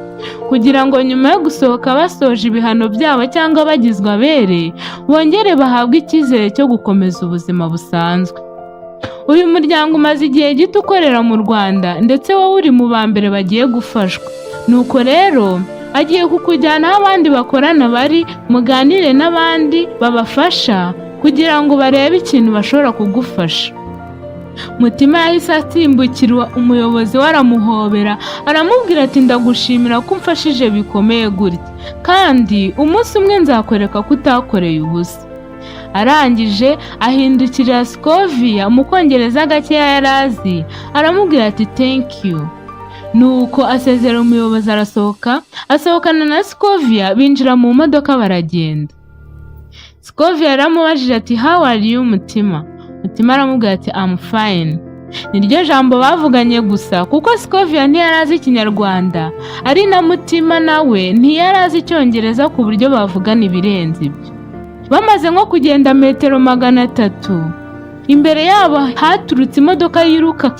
kugira ngo nyuma yo gusohoka basoje ibihano byabo cyangwa bagizwe abere bongere bahabwe icyizere cyo gukomeza ubuzima busanzwe. Uyu muryango umaze igihe gito ukorera mu Rwanda ndetse wowe uri mu ba mbere bagiye gufashwa. Nuko rero agiye kukujyana aho abandi bakorana bari, muganire n'abandi babafasha kugira ngo barebe ikintu bashobora kugufasha. Mutima yahise asimbukira umuyobozi we aramuhobera, aramubwira ati ndagushimira ko umfashije bikomeye gutya, kandi umunsi umwe nzakwereka ko utakoreye ubusa. Arangije ahindukirira Scovia mu Kongereza gakeya yarazi, aramubwira ati thank you. Nuko asezera umuyobozi arasohoka, asohokana na Scovia binjira mu modoka baragenda. Scovia yaramubajije ati how are you Mutima? Mutima aramubwira ati I'm fine. Niryo jambo bavuganye gusa kuko Scovia ntiyarazi Ikinyarwanda, ari na Mutima nawe ntiyarazi Icyongereza ku buryo bavugana ibirenze ibyo. Bamaze nko kugenda metero 300, imbere yabo haturutse imodoka yiruka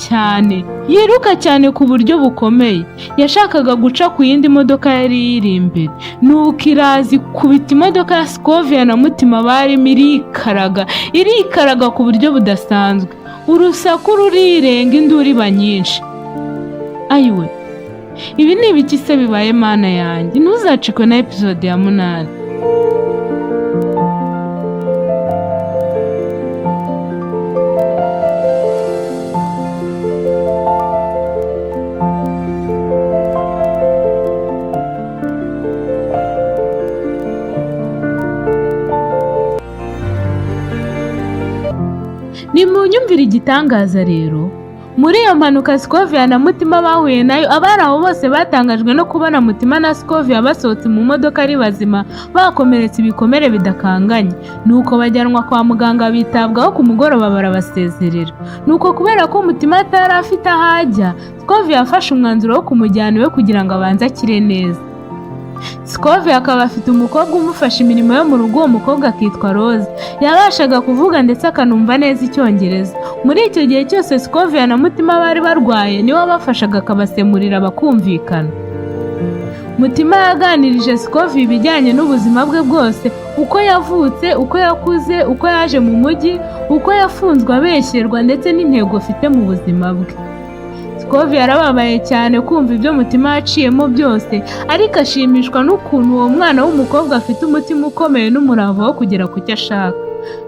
cyane ku buryo bukomeye. Yashakaga guca ku yindi modoka yari iri imbere. Nuko irazi kubita imodoka ya Scovia na Mutima barimo irikaraga ku buryo budasanzwe. Urusaku rurirenga, induru iba nyinshi. Ayiwe, ibi ni ibiki se bibaye mana yanjye? Ntuzacikwe na episode ya 8. Ni mu nyumvira igitangaza rero. Muri iyo mpanuka Scovia na Mutima bahuye nayo, abari aho bose batangajwe no kubona Mutima na Scovia basohotse mu modoka ari bazima, bakomeretse ibikomere bidakanganye. Nuko bajyanwa kwa muganga bitabwaho, ku mugoroba barabasezerera. Nuko kubera ko Mutima atari afite ahajya, Scovia yafashe umwanzuro wo kumujyana iwe kugira ngo abanze akire neza. Scovia akaba afite umukobwa umufasha imirimo yo mu rugo. Uwo mukobwa akitwa Rose, yabashaga kuvuga ndetse akanumva neza Icyongereza. Muri icyo gihe cyose Scovia na Mutima bari barwaye, niwe wabafashaga akabasemurira bakumvikana. Mutima yaganirije Scovia ibijyanye n'ubuzima bwe bwose, uko yavutse, uko yakuze, uko yaje mu mujyi, uko yafunzwe abeshyerwa ndetse n'intego afite mu buzima bwe. Scovia yarababaye cyane kumva ibyo Mutima yaciyemo byose, ariko ashimishwa n'ukuntu uwo mwana w'umukobwa afite umutima ukomeye n'umurava wo kugera ku cyo ashaka.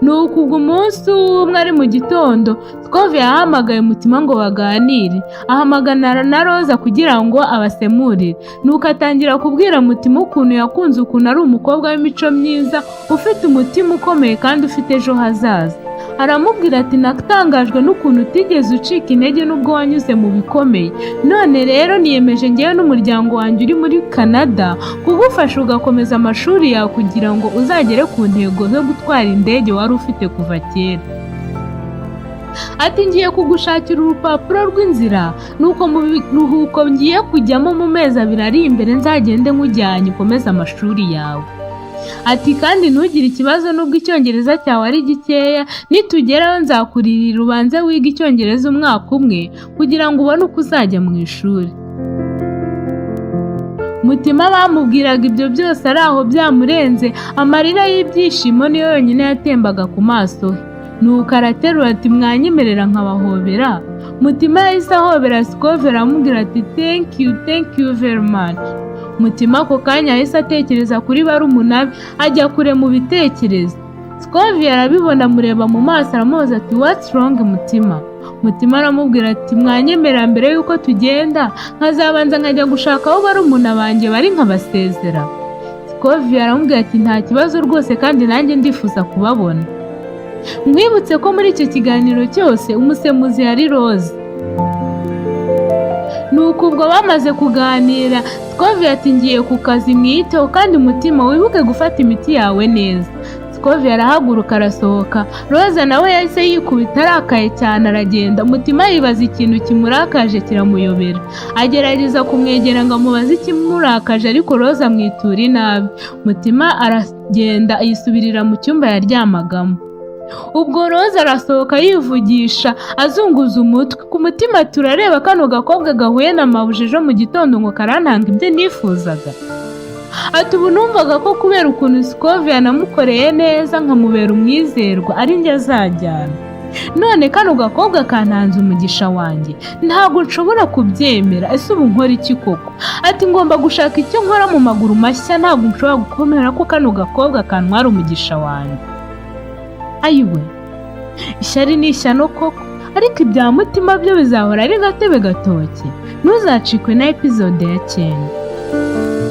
Nuko ubwo umunsi umwe ari mu gitondo, Scovia yahamagaye Mutima ngo baganire, ahamagana na Roza kugira ngo abasemurire. Nuko atangira kubwira Mutima ukuntu yakunze, ukuntu ari umukobwa w'imico myiza, ufite umutima ukomeye kandi ufite ejo hazaza. Aramubwira ati natangajwe n'ukuntu utigeze ucika intege n'ubwo wanyuze mu bikomeye. None rero niyemeje ngewe n'umuryango wanjye uri muri Canada kugufasha ugakomeza amashuri yawe kugira ngo uzagere ku ntego zo gutwara indege wari ufite kuva kera. ati ngiye kugushakira urupapuro rw'inzira, nuko mu biruhuko ngiye kujyamo mu mezi 2 ari imbere nzagende nkujyanye ukomeze amashuri yawe. Ati kandi ntugire ikibazo nubwo icyongereza cyawe ari gikeya, nitugeraho nzakuririra ubanze wiga icyongereza umwaka umwe kugira ngo ubone uko uzajya mu ishuri. Mutima bamubwiraga ibyo byose ari aho byamurenze, amarira y'ibyishimo niyo yonyine yatembaga ku maso he. Nuko araterura ati mwanyemerera nkabahobera. Mutima yahise ahobera Scovia aramubwira ati thank you very much. Mutima ako kanya yahise atekereza kuri barumuna be, ajya kure mu bitekerezo. Scovia arabibona amureba mu maso aramubaza ati what's wrong Mutima? Mutima aramubwira ati mwanyemerera mbere yuko tugenda nkazabanza nkajya gushaka aho barumuna banjye bari nkabasezera. Scovia aramubwira ati nta kibazo rwose kandi nanjye ndifuza kubabona. Mwibutse ko muri icyo kiganiro cyose umusemuzi yari Rose. Nuko ubwo bamaze kuganira, Scovia ati ngiye ku kazi mwiteho kandi Mutima wibuke gufata imiti yawe neza. Scovia arahaguruka arasohoka, Rose nawe yahise yikubita arakaye cyane aragenda. Mutima yibaza ikintu kimurakaje kiramuyobera, agerageza kumwegera ngo amubaze ikimurakaje ariko Rose amwitura inabi. Mutima aragenda yisubirira mu cyumba yaryamagamo. Ubwo Rose arasohoka yivugisha azunguza umutwe. Ku mutima turareba kano gakobwa gahuye na mabuja ejo mu gitondo ngo karantanga ibyo nifuzaga. Ati ubu numvaga ko kubera ukuntu Scovia namukoreye neza nkamubera umwizerwa ari njye azajyana, none kano gakobwa kantanze umugisha wanjye ntabwo nshobora kubyemera. Ese ubu nkora iki koko? Ati ngomba gushaka icyo nkora mu maguru mashya, ntabwo nshobora gukomera ko kano gakobwa kantwara umugisha wanjye. Ayiwe, ishyari ni ishyano koko, ariko ibya Mutima byo bizahora ari gatebe gatoke. Ntuzacikwe na episode ya 9.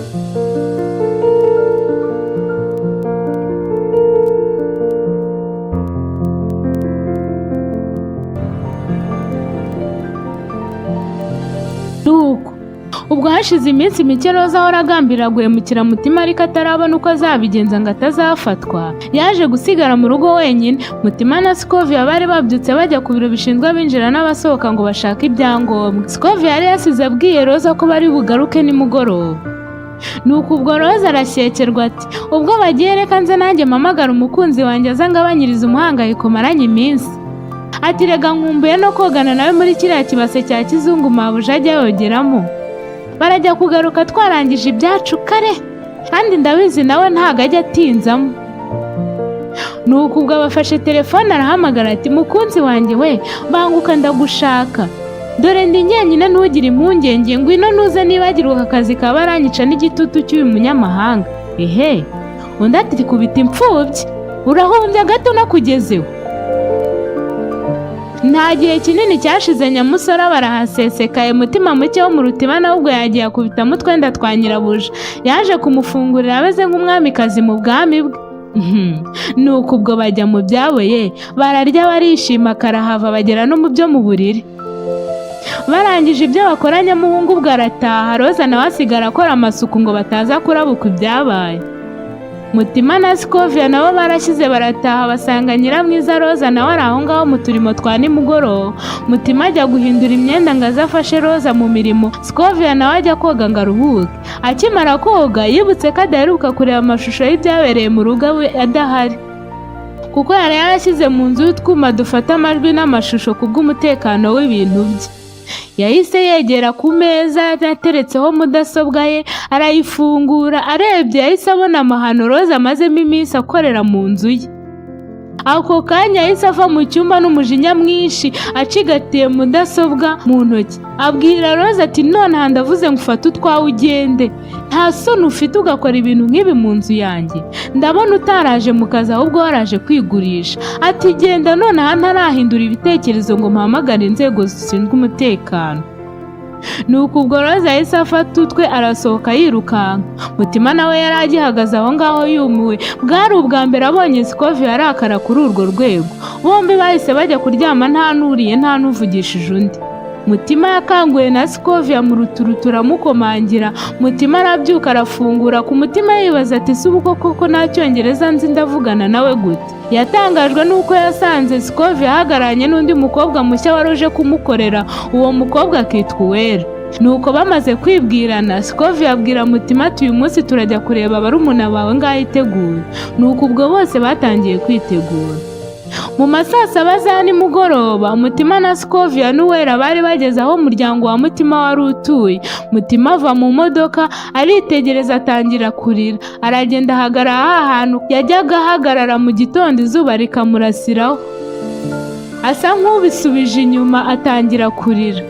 Ubwo hashize iminsi mike Rose ahora agambirira guhemukira Mutima ariko atarabona uko azabigenza ngo atazafatwa, yaje gusigara mu rugo wenyine. Mutima na Scovia bari babyutse bajya ku biro bishinzwe abinjira n'abasohoka ngo bashake ibyangombwa. Scovia yari yasize abwiye Rose ko bari bugaruke nimugoroba. Nuko ubwo Rose arashyekerwa ati ubwo bagiye reka nze nanjye mpamagara umukunzi wanjye aza ngabanyiriza umuhangayiko maranye iminsi. Ati rega nkumbuye no kogana nawe muri kiriya kibase cya kizungu mabuja ajya yogeramo. Barajya kugaruka twarangije ibyacu kare kandi ndabizi nawe ntago ajya atinzamo. Nuko ubwo bafashe telefone arahamagara ati mukunzi wanjye we banguka ndagushaka, dore ndi njyenyine ntugire impungenge, ngwino nuze nibagirwa akazi kabaranyica n'igitutu cy'uyu munyamahanga. Ehe, undi ati kubita imfubyi urahumbya gato nakugezeho. Nta gihe kinini cyashize Nyamusora barahasesekaye. Mutima muke wo mu Rutiba nawe ubwo yagiye akubitamo utwenda twa nyirabuja, yaje kumufungurira abeze nk'umwamikazi mu bwami bwe. Nuko ubwo bajya mu byabo ye, bararya barishima karahava bagera no mu byo mu buriri. Barangije ibyo bakora Nyamuhungu ubwo arataha, Rose nawe asigara akora amasuku ngo bataza kurabuka ibyabaye. Mutima na Scovia nabo barashyize barataha basanga Nyiramwiza Rose nawe ari aho ngaho mu turimo twa nimugoroba. Mutima ajya guhindura imyenda ngo azafashe Rose mu mirimo, Scovia nawe ajya koga ngo aruhuke. Akimara koga yibutse ko adaheruka kureba amashusho y'ibyabereye mu rugo we adahari, kuko yari yarashyize mu nzu y'utwuma dufata amajwi n'amashusho kubw'umutekano w'ibintu bye. Yahise yegera ku meza yateretseho mudasobwa ye arayifungura, arebye yahise abona amahano Rose amazemo iminsi akorera mu nzu ye. Ako kanya yahise ava mu cyumba n'umujinya mwinshi acigatiye mudasobwa mu ntoki. Abwira Rose ati nonaha ndavuze ngo ufate utwawe ugende, nta soni ufite ugakora ibintu nk'ibi mu nzu yanjye, ndabona utaraje mu kazi ahubwo waraje kwigurisha. Ati genda nonaha ntarahindura ibitekerezo ngo mpamagare inzego zishinzwe umutekano. Nuko ubwo Rose yahise afata utwe arasohoka yirukanka. Mutima nawe yari agihagaze aho ngaho yumiwe, bwari ubwa mbere abonye Scovia arakara kuri urwo rwego. Bombi bahise bajya kuryama nta nuriye nta n'uvugishije undi. Mutima yakanguwe na Scovia mu ruturutu aramukomangira. Mutima arabyuka arafungura ku mutima yibaza ati se ubu koko nta cyongereza nzi ndavugana nawe gute. Yatangajwe nuko yasanze Scovia ahagararanye n'undi mukobwa mushya wari uje kumukorera, uwo mukobwa akitwa Uwera. Nuko bamaze kwibwirana, Scovia abwira Mutima ati uyu munsi turajya kureba barumuna bawe ngaho iteguye. Nuko ubwo bose batangiye kwitegura. Mu masaa 7 za nimugoroba, Mutima na Scovia n'Uwera bari bageze aho umuryango wa Mutima wari utuye. Mutima ava mu modoka aritegereza atangira kurira. Aragenda ahagarara ahantu yajyaga ahagarara mu gitondo izuba rikamurasiraho. Asa nk'ubisubije inyuma atangira kurira.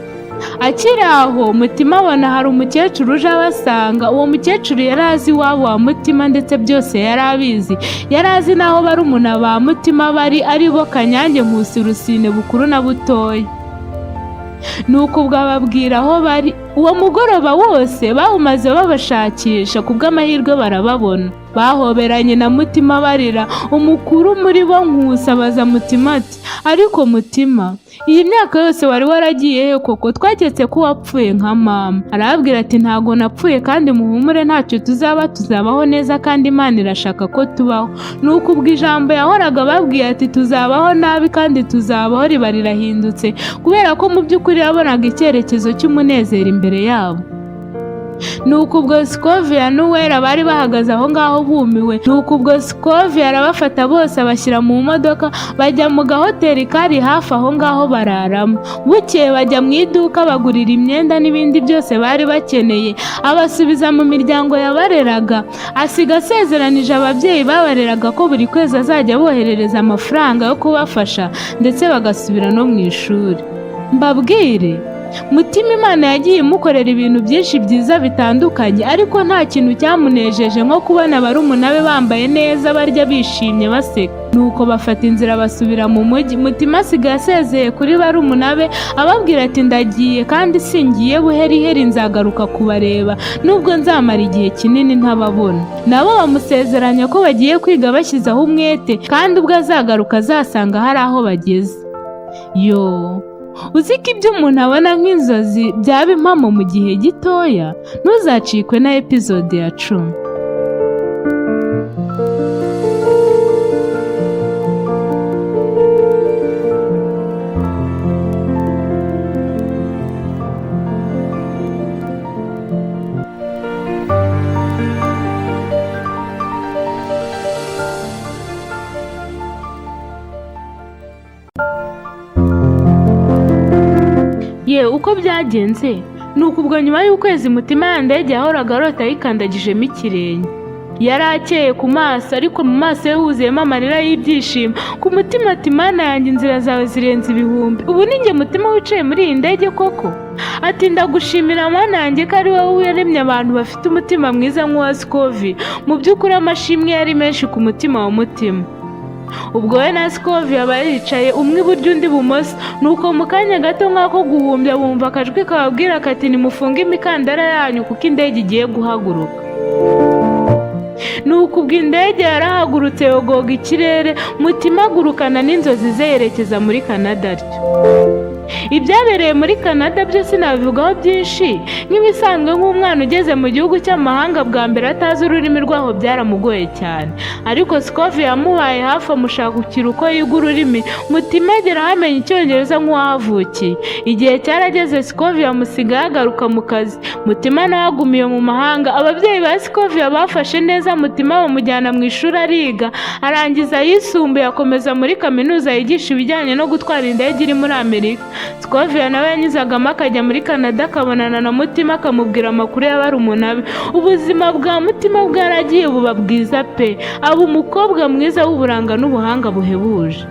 Akiri aho, Mutima abona hari umukecuru uje abasanga. Uwo mukecuru yari azi iwabo wa Mutima ndetse byose yari abizi. Yari azi n'aho barumuna ba Mutima bari ari bo Kanyange, Nkusi, Rusine, Bukuru na Butoya. Nuko ubwo ababwira aho bari. Uwo mugoroba wose bawumaze babashakisha, kubw'amahirwe barababona. Bahoberanye na Mutima barira. Umukuru muri bo Nkusi abaza Mutima ati ariko Mutima, iyi myaka yose wari waragiye he koko? Twaketse ko wapfuye nka mama. Arababwira ati ntago napfuye kandi muhumure ntacyo tuzaba, tuzabaho neza kandi Imana irashaka ko tubaho. Nuko ubwo ijambo yahoraga babwiye ati tuzabaho nabi kandi tuzabaho riba rirahindutse, kubera ko mu by'ukuri yabonaga icyerekezo cy'umunezero imbere yabo. Nuko ubwo Scovia n'Uwera bari bahagaze aho ngaho bumiwe. Nuko ubwo Scovia arabafata bose abashyira mu modoka bajya mu gahoteli kari hafi aho ngaho bararamo. Bukeye bajya mu iduka bagurira imyenda n'ibindi byose bari bakeneye, abasubiza mu miryango yabareraga. Asiga asezeranije ababyeyi babareraga ko buri kwezi azajya boherereza amafaranga yo kubafasha ndetse bagasubira no mu ishuri. Mbabwire, Mutima Imana yagiye imukorera ibintu byinshi byiza bitandukanye, ariko nta kintu cyamunejeje nko kubona barumuna be bambaye neza, barya bishimye baseka. Nuko bafata inzira basubira mu mujyi. Mutima asigaye asezeye kuri barumuna be ababwira ati ndagiye kandi singiye buheriheri, nzagaruka kubareba nubwo nzamara igihe kinini ntababona. Nabo bamusezeranya ko bagiye kwiga bashyizeho umwete kandi ubwo azagaruka azasanga hari aho bageze. Uzi ko ibyo umuntu abona nk'inzozi byaba impamo mu gihe gitoya? Ntuzacikwe na episode ya 10. Uko byagenze nuko ubwo nyuma y'ukwezi Mutima ya ndege yahoraga arota yikandagijemo ikirenge. Yari akeye ku maso, ariko mu maso ye huzuyemo amarira y'ibyishimo. Ku mutima ati Mana yanjye, inzira zawe zirenze ibihumbi. Ubu ni njye Mutima wicaye muri iyi ndege koko? Ati ndagushimira Mana yanjye ko ari wowe yaremye abantu bafite umutima mwiza nk'uwa Scovia. Mu by'ukuri amashimwe yari menshi ku mutima wa Mutima. Ubwo we na Scovia baricaye, umwe iburyo undi ibumoso. Nuko mu kanya gato nk'ako guhumbya bumva akajwi kababwira kati nimufunge imikandara yanyu kuko indege igiye guhaguruka. Nuko ubwo indege yarahagurutse yogoga ikirere. Mutima agurukana n'inzozi ze yerekeza muri Canada atyo. Ibyabereye muri Canada byose nabivugaho byinshi. Nk'ibisanzwe nk'umwana ugeze mu gihugu cy'amahanga bwa mbere atazi ururimi rwaho byaramugoye cyane, ariko Scovia yamubaye hafi amushakira uko yiga ururimi. Mutima agera amenya Icyongereza nk'uwahavukiye. Igihe cyarageze Scovia amusiga yagaruka mu kazi. Mutima nawe agumiye mu mahanga. Ababyeyi ba Scovia bafashe neza Mutima bamujyana mu ishuri ariga, arangiza yisumbuye akomeza muri kaminuza yigisha ibijyanye no gutwara indege iri muri Amerika. Scovia nawe yanyuzagamo akajya muri Canada akabonana na Mutima akamubwira amakuru ya barumuna be. Ubuzima bwa Mutima bwaragiye buba bwiza pe, aba umukobwa mwiza w'uburanga n'ubuhanga buhebuje.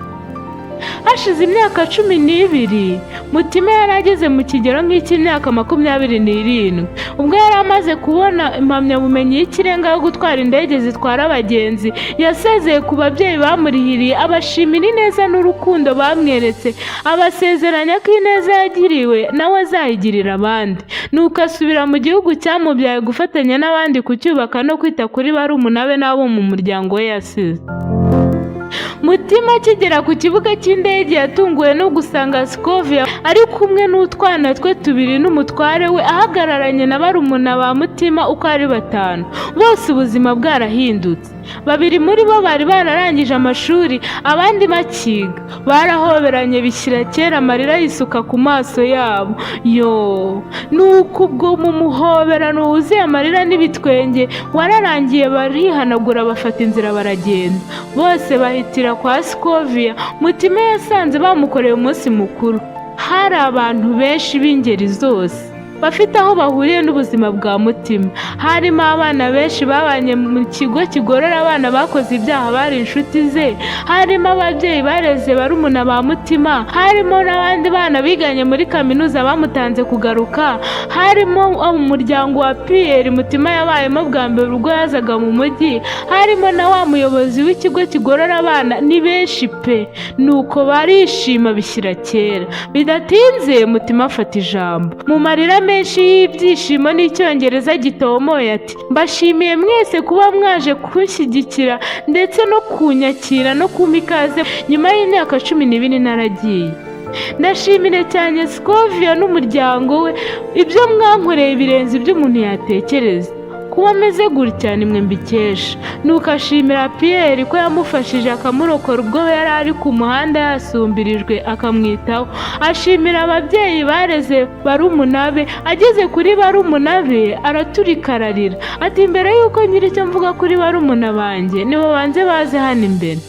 Hashize imyaka 12, Mutima yari ageze mu kigero nk'icy'imyaka 27. Ubwo yari amaze kubona impamyabumenyi y'ikirenga yo gutwara indege zitwara abagenzi, yasezeye ku babyeyi bamurihiriye, abashimira ineza n'urukundo bamweretse, abasezeranya ko ineza yagiriwe nawe azayigirira abandi. Nuko asubira mu gihugu cyamubyaye gufatanya n'abandi kucyubaka no kwita kuri barumuna be n'abo mu muryango we yasize. Mutima akigera ku kibuga cy'indege yatunguwe no gusanga Scovia ari kumwe n'utwana twe tubiri n'umutware we ahagararanye na barumuna ba Mutima uko ari 5, bose ubuzima bwarahindutse. 2 muri bo bari bararangije amashuri, abandi bakiga. Barahoberanye bishyira kera, amarira yisuka ku maso yabo. Nuko ubwo mu muhoberano wuzuye amarira n'ibitwenge wararangiye, barihanagura bafata inzira baragenda. Bose bahitira kwa Scovia. Mutima yasanze bamukoreye umunsi mukuru. Hari abantu benshi b'ingeri zose bafite aho bahuriye n'ubuzima bwa Mutima. Harimo abana benshi babanye mu kigo kigorora abana bakoze ibyaha bari inshuti ze, harimo ababyeyi bareze barumuna ba Mutima, harimo n'abandi bana biganye muri kaminuza bamutanze kugaruka, harimo umuryango wa Pierre Mutima yabayemo bwa mbere ubwo yazaga mu mujyi, harimo na wa muyobozi w'ikigo kigorora abana. Ni benshi pe. Nuko barishima bishyira kera. Bidatinze Mutima afata ijambo mu marira menshi y'ibyishimo n'icyongereza gitomoye ati, mbashimiye mwese kuba mwaje kunshyigikira ndetse no kunyakira no kumpa ikaze. Nyuma y'imyaka 12 naragiye. Ndashimire cyane Scovia n'umuryango we, ibyo mwankoreye birenze ibyo umuntu yatekereza. Kuba ameze gutya nimwe mbikesha. Nuko ashimira Pierre ko yamufashije akamurokora ubwo yari ari ku muhanda yasumbirijwe akamwitaho. Ashimira ababyeyi bareze barumuna be. Ageze kuri barumuna be araturika ararira ati, mbere yuko ngira icyo mvuga kuri barumuna banjye nibo banze baze hano imbere.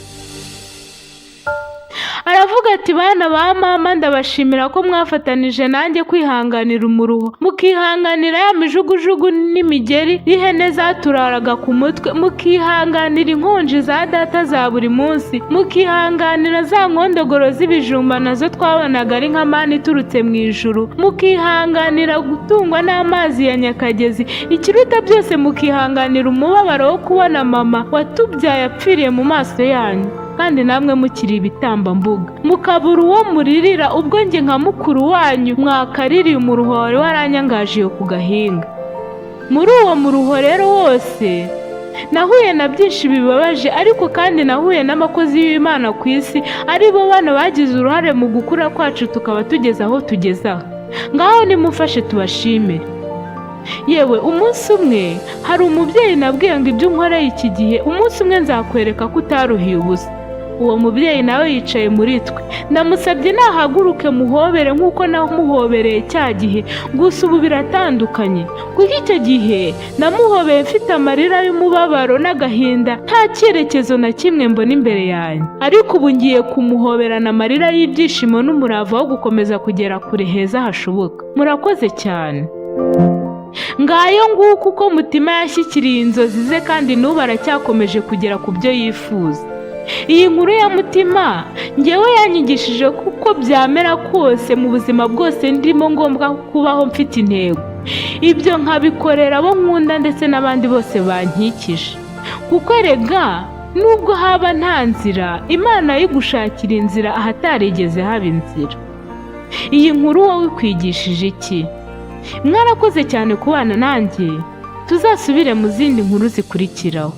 Aravuga ati, bana ba mama, ndabashimira ko mwafatanije nanjye kwihanganira umuruho, mukihanganira ya mijugujugu n'imigeri y'ihene zaturaraga ku mutwe, mukihanganira inkonji za data za buri munsi, mukihanganira za nkondogoro z'ibijumba nazo twabonaga ari nk'amani iturutse mu ijuru, mukihanganira gutungwa n'amazi ya Nyakagezi, ikiruta byose mukihanganira umubabaro wo kubona mama watubyaye apfiriye mu maso yanyu, kandi namwe mukiri ibitambambuga, mukabura uwo muririra ubwo njye nka mukuru wanyu mwakaririye umuruho wari waranyangaje ku gahinga. Muri uwo muruho rero wose nahuye na byinshi bibabaje, ariko kandi nahuye n'abakozi b'Imana ku isi, ari bo bana bagize uruhare mu gukura kwacu tukaba tugeze aho tugeze aha. Ngaho nimufashe tubashimire. Yewe umunsi umwe hari umubyeyi nabwiye ngo ibyo unkoreye iki gihe umunsi umwe nzakwereka ko utaruhiye ubusa. Uwo mubyeyi nawe yicaye muri twe. Ndamusabye nahaguruke muhobere nk'uko namuhobereye cya gihe, gusa ubu biratandukanye. Kuko icyo gihe namuhobeye mfite amarira y'umubabaro n'agahinda, nta cyerekezo na kimwe mbona imbere yanjye, ariko ubu ngiye kumuhoberana amarira y'ibyishimo n'umurava wo gukomeza kugera kure heza hashoboka. Murakoze cyane. Ngayo nguko uko Mutima yashyikiriye inzozi ze, kandi n'ubu aracyakomeje kugera ku byo yifuza. Iyi nkuru ya Mutima ngewe yanyigishije kuko byamera kose mu buzima bwose ndimo ngombwa kubaho mfite intego. Ibyo nkabikorera abo nkunda ndetse n'abandi bose bankikije. Kuko erega nubwo haba nta nzira, Imana yigushakira inzira ahatarigeze haba inzira. Iyi nkuru wowe kwigishije iki? Mwarakoze cyane kubana nanjye. Tuzasubire mu zindi nkuru zikurikiraho.